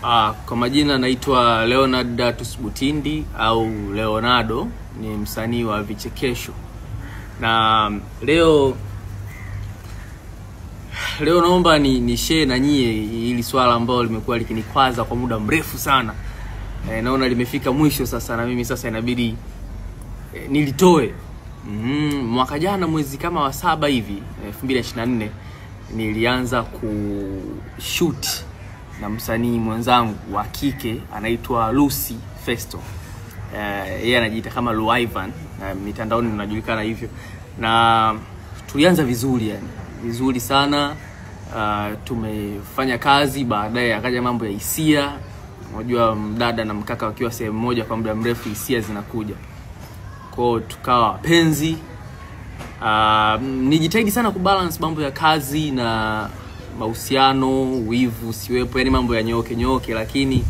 Kwa majina naitwa Leonard Datus Butindi au Leonardo, ni msanii wa vichekesho. Na leo naomba ni share na nyie hili swala ambalo limekuwa likinikwaza kwa muda mrefu sana. Naona limefika mwisho sasa, na mimi sasa inabidi nilitoe. Mwaka jana mwezi kama wa 7 hivi, 2024, nilianza kushoot na msanii mwenzangu wa kike anaitwa Lucy Festo. Yeye anajiita kama Luivan, mitandaoni tunajulikana hivyo. Na tulianza vizuri, yani vizuri sana. Tumefanya kazi, baadaye akaja mambo ya hisia. Unajua mdada na mkaka wakiwa sehemu moja kwa muda mrefu, hisia zinakuja. Kwa tukawa wapenzi. Nijitahidi sana kubalance mambo ya kazi na mahusiano, wivu siwepo, yani mambo ya nyoke, lakini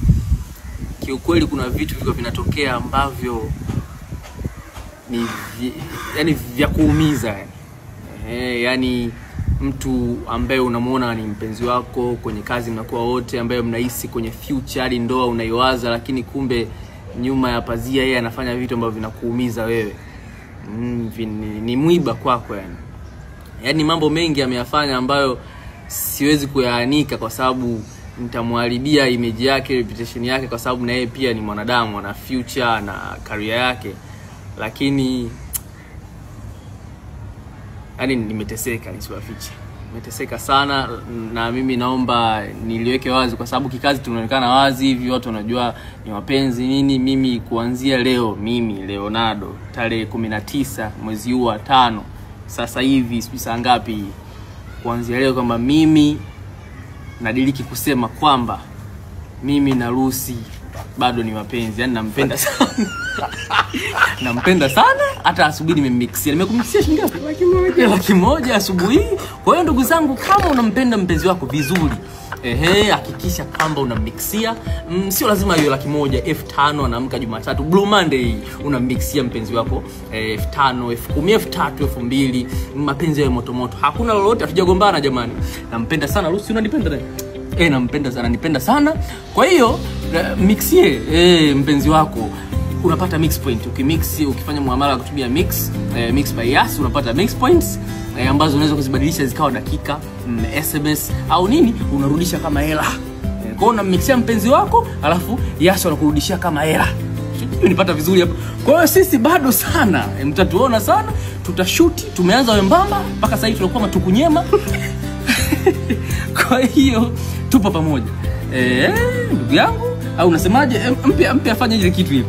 kiukweli kuna vitu viko vinatokea ambavyo ni vya kuumiza yani. Yani mtu ambaye unamuona ni mpenzi wako, kwenye kazi mnakuwa wote, ambaye mnahisi kwenye future hadi ndoa unaiwaza, lakini kumbe nyuma ya pazia yeye anafanya vitu ambavyo vinakuumiza wewe. Ni mwiba kwako yani. Yani mambo mengi ameyafanya ambayo siwezi kuyaanika kwa sababu nitamharibia image yake, reputation yake, kwa sababu na yeye pia ni mwanadamu, ana future na career yake. Lakini yani nimeteseka, nisiwafiche. Nimeteseka sana, na mimi naomba niliweke wazi kwa sababu kikazi tunaonekana wazi hivi, watu wanajua ni wapenzi nini. Mimi kuanzia leo, mimi Leonardo, tarehe 19 mwezi huu wa 5, sasa hivi saa ngapi, kuanzia leo kwamba mimi nadiriki kusema kwamba mimi na Lucy bado ni wapenzi. Yani nampenda sana. Nampenda sana, hata asubuhi nimemixia. Nimekumixia shilingi ngapi? 1,000 asubuhi. Kwa hiyo ndugu zangu, kama unampenda mpenzi wako vizuri, hakikisha kwamba unamixia. Sio lazima hiyo 1,000, 5,000 anaamka Jumatatu, Blue Monday, unamixia mpenzi wako 5,000, 10,000, 3,000, 2,000. Mapenzi ya moto. Hakuna lolote, hatujagombana jamani. Nampenda sana Lucy, unanipenda nani? Nampenda sana, nipenda sana. Kwa hiyo mixie mpenzi wako, unapata mix point. Ukimix, ukifanya muamala kutumia mix by Yas, unapata mix points ambazo unaweza kuzibadilisha zikawa dakika, SMS au nini, unarudisha kama hela. Kwa hiyo unamixia mpenzi wako, alafu Yas anakurudishia kama hela. Unipata vizuri hapo. Kwa hiyo sisi bado sana, mtatuona sana, tutashoot. Tumeanza wembamba mpaka sasa hivi tunakuwa matukunyema. Kwa hiyo tupo pamoja. Ndugu yangu, au unasemaje? Mpya afanye ile kitu hivi.